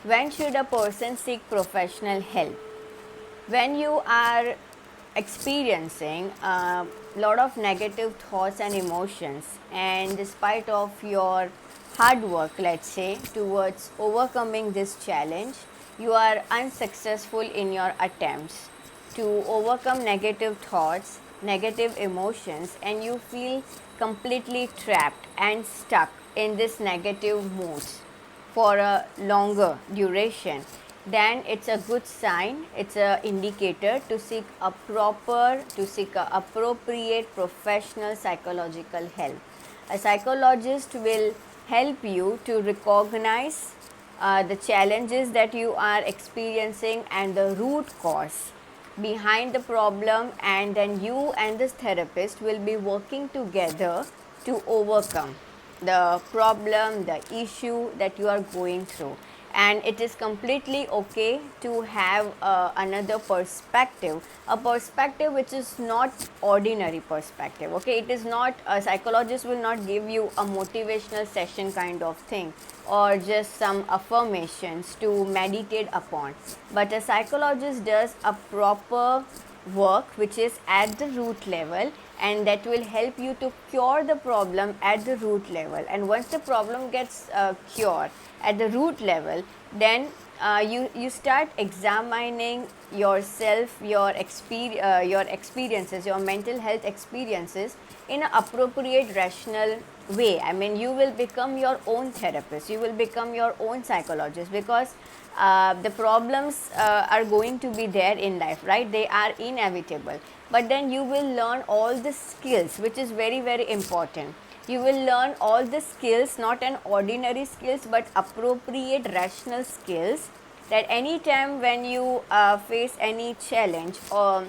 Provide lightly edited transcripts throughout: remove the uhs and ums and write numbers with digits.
When should a person seek professional help? When you are experiencing a lot of negative thoughts and emotions, and despite of your hard work, let's say, towards overcoming this challenge, you are unsuccessful in your attempts to overcome negative thoughts, negative emotions, and you feel completely trapped and stuck in this negative moods for a longer duration, then it's a good sign, it's a indicator to seek a appropriate professional psychological help. A psychologist will help you to recognize the challenges that you are experiencing and the root cause behind the problem, and then you and this therapist will be working together to overcome the problem, the issue that you are going through. And it is completely okay to have another perspective, a perspective which is not ordinary perspective. Okay, it is not, a psychologist will not give you a motivational session kind of thing or just some affirmations to meditate upon, but a psychologist does a proper work which is at the root level, and that will help you to cure the problem at the root level. And once the problem gets cured at the root level, then you start examining yourself, your experiences, your mental health experiences in an appropriate rational way. I mean, you will become your own therapist, you will become your own psychologist, because the problems are going to be there in life, right? They are inevitable, but then you will learn all the skills, which is very, very important. You will learn all the skills, not an ordinary skills, but appropriate rational skills, that any time when you face any challenge, or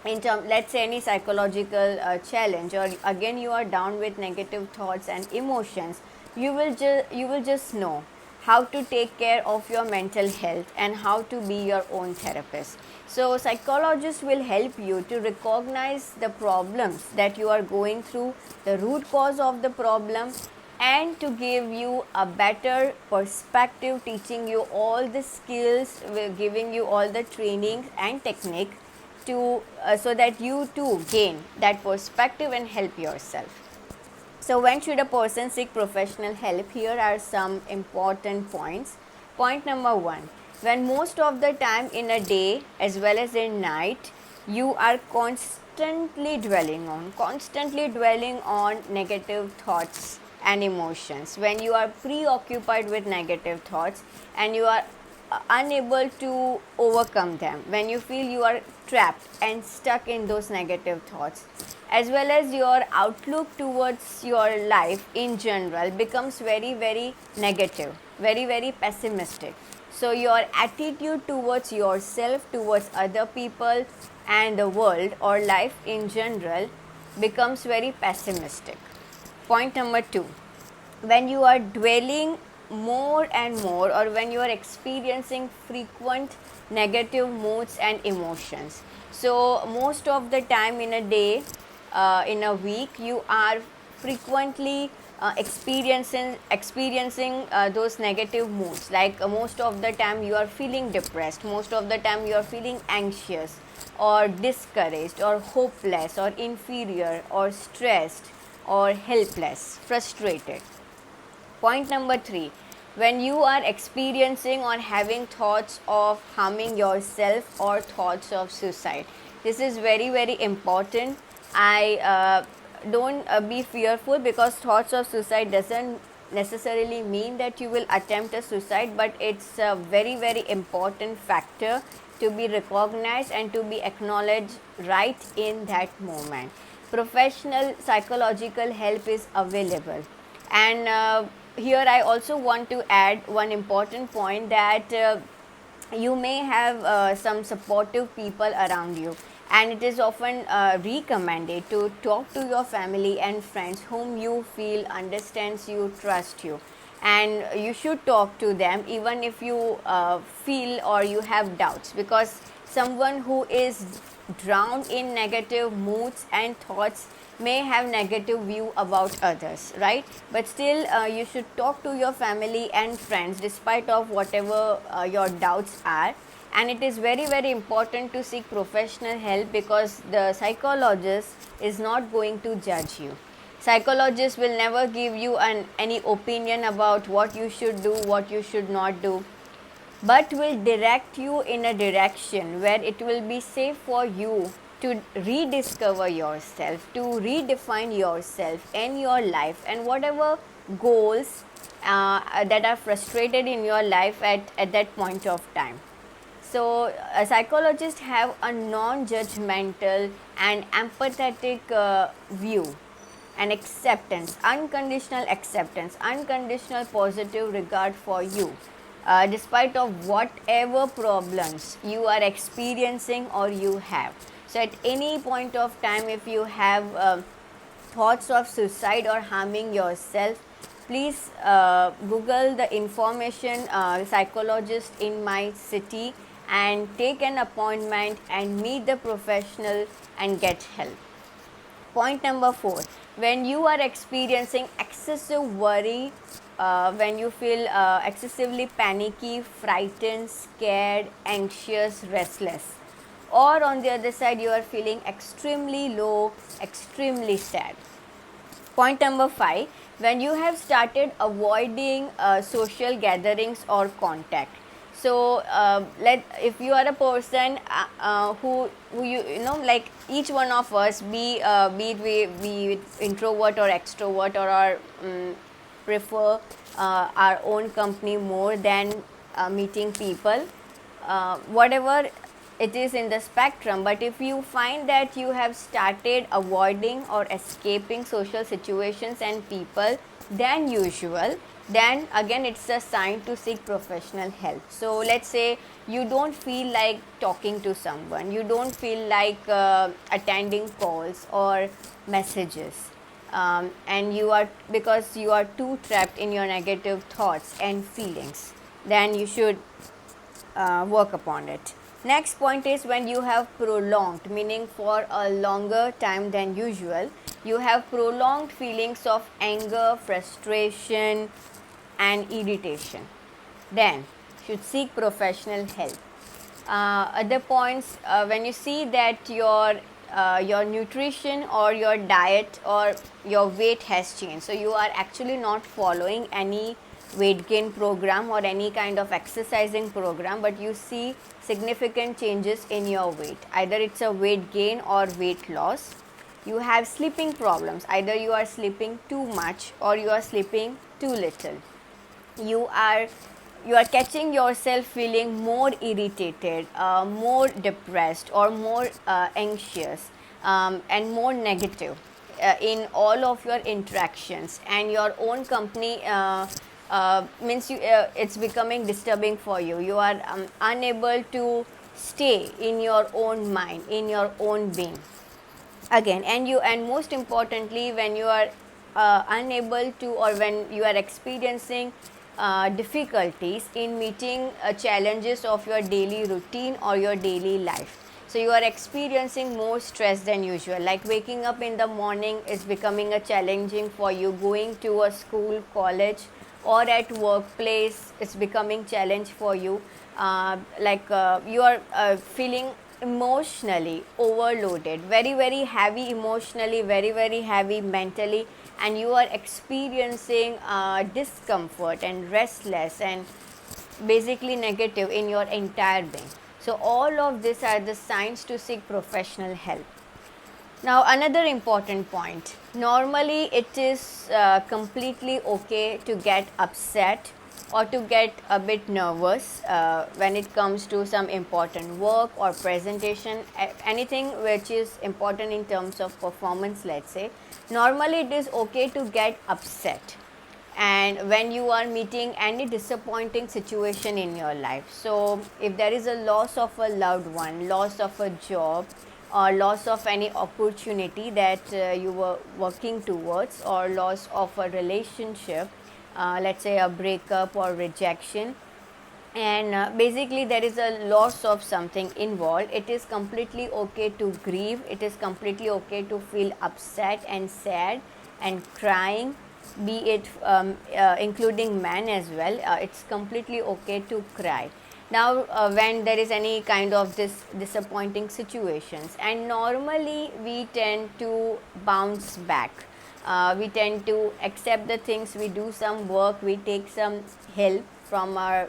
in term, let's say any psychological challenge, or again you are down with negative thoughts and emotions, you will just know how to take care of your mental health and how to be your own therapist. So psychologists will help you to recognize the problems that you are going through, the root cause of the problem, and to give you a better perspective, teaching you all the skills, giving you all the training and technique to so that you too gain that perspective and help yourself. So when should a person seek professional help? Here are some important points. Point number 1, when most of the time in a day as well as in night, you are constantly dwelling on negative thoughts and emotions, when you are preoccupied with negative thoughts and you are unable to overcome them, when you feel you are trapped and stuck in those negative thoughts, as well as your outlook towards your life in general becomes very, very negative, very, very pessimistic. So your attitude towards yourself, towards other people and the world or life in general becomes very pessimistic. Point number 2, when you are dwelling more and more, or when you are experiencing frequent negative moods and emotions, so most of the time in a day, in a week, you are frequently experiencing those negative moods, like most of the time you are feeling depressed, most of the time you are feeling anxious or discouraged or hopeless or inferior or stressed or helpless, frustrated. Point number 3, when you are experiencing or having thoughts of harming yourself or thoughts of suicide. This is very, very important. Don't be fearful, because thoughts of suicide doesn't necessarily mean that you will attempt a suicide, but it's a very, very important factor to be recognized and to be acknowledged right in that moment. Professional psychological help is available, and here I also want to add one important point, that you may have some supportive people around you, and it is often recommended to talk to your family and friends whom you feel understands you, trust you, and you should talk to them even if you feel or you have doubts, because someone who is drowned in negative moods and thoughts may have negative view about others, right? But still you should talk to your family and friends despite of whatever your doubts are. And it is very very important to seek professional help, because the psychologist is not going to judge you. Psychologist will never give you any opinion about what you should do, what you should not do, but will direct you in a direction where it will be safe for you to rediscover yourself, to redefine yourself and your life, and whatever goals that are frustrated in your life at that point of time. So, psychologists have a non judgmental and empathetic view and acceptance, unconditional positive regard for you, despite of whatever problems you are experiencing or you have. So, at any point of time, if you have thoughts of suicide or harming yourself, please Google the information psychologist in my city and take an appointment and meet the professional and get help. Point number 4, when you are experiencing excessive worry, when you feel excessively panicky, frightened, scared, anxious, restless, or on the other side you are feeling extremely low, extremely sad. Point number 5, when you have started avoiding social gatherings or contact. So if you are a person who you know, like each one of us, be it introvert or extrovert, or prefer our own company more than meeting people, whatever it is in the spectrum. But if you find that you have started avoiding or escaping social situations and people than usual, then again it's a sign to seek professional help. So let's say you don't feel like talking to someone, you don't feel like attending calls or messages, and you are, because you are too trapped in your negative thoughts and feelings, then you should work upon it. Next point is when you have prolonged, meaning for a longer time than usual, you have prolonged feelings of anger, frustration and irritation, then should seek professional help. Other points, when you see that your nutrition or your diet or your weight has changed, so you are actually not following any weight gain program or any kind of exercising program, but you see significant changes in your weight, either it's a weight gain or weight loss. You have sleeping problems, either you are sleeping too much or you are sleeping too little. You are catching yourself feeling more irritated, more depressed or more anxious, and more negative in all of your interactions, and your own company means it's becoming disturbing for you. You are unable to stay in your own mind, in your own being again. And most importantly, when you are unable to, or when you are experiencing difficulties in meeting challenges of your daily routine or your daily life. So you are experiencing more stress than usual, like waking up in the morning is becoming a challenging for you, going to a school, college or at workplace it's becoming challenge for you, you are feeling emotionally overloaded, very very heavy emotionally, very very heavy mentally, and you are experiencing discomfort and restless and basically negative in your entire being. So all of these are the signs to seek professional help. Now another important point, normally it is completely okay to get upset or to get a bit nervous when it comes to some important work or presentation, anything which is important in terms of performance, let's say. Normally it is okay to get upset, and when you are meeting any disappointing situation in your life. So if there is a loss of a loved one, loss of a job, or loss of any opportunity that you were working towards, or loss of a relationship, let's say a breakup or rejection, and basically there is a loss of something involved. It is completely okay to grieve, it is completely okay to feel upset and sad and crying, be it including men as well. It's completely okay to cry. Now when there is any kind of this disappointing situations, and normally we tend to bounce back, we tend to accept the things, we do some work, we take some help from our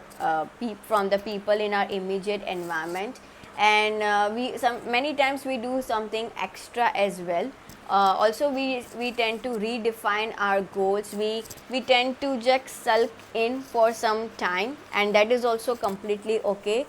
from the people in our immediate environment, and we some many times we do something extra as well. Also we tend to redefine our goals, we tend to just sulk in for some time, and that is also completely okay,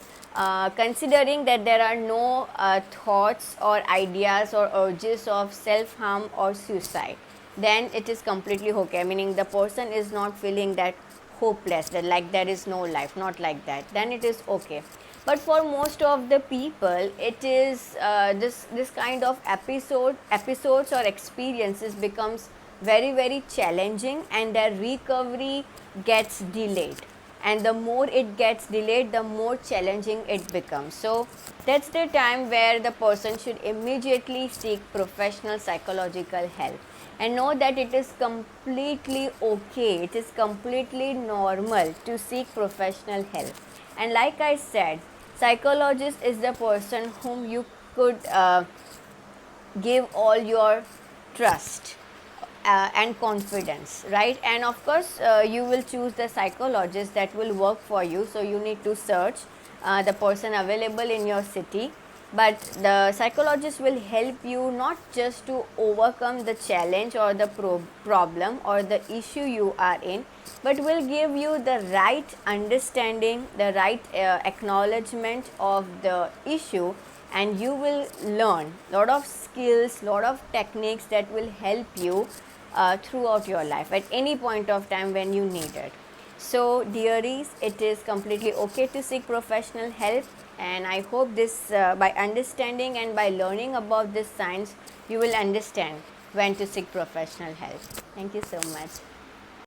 considering that there are no thoughts or ideas or urges of self harm or suicide. Then it is completely okay, meaning the person is not feeling that hopeless, that like there is no life, not like that, then it is okay. But for most of the people it is this kind of episodes or experiences becomes very very challenging, and their recovery gets delayed, and the more it gets delayed the more challenging it becomes. So that's the time where the person should immediately seek professional psychological help, and know that it is completely okay, it is completely normal to seek professional help. And like I said, psychologist is the person whom you could give all your trust and confidence, right? And of course you will choose the psychologist that will work for you, so you need to search the person available in your city. But the psychologist will help you not just to overcome the challenge or the problem or the issue you are in, but will give you the right understanding, the right acknowledgement of the issue, and you will learn lot of skills, lot of techniques that will help you throughout your life at any point of time when you need it. So dearies, it is completely okay to seek professional help, and I hope this by understanding and by learning about this science you will understand when to seek professional help. Thank you so much.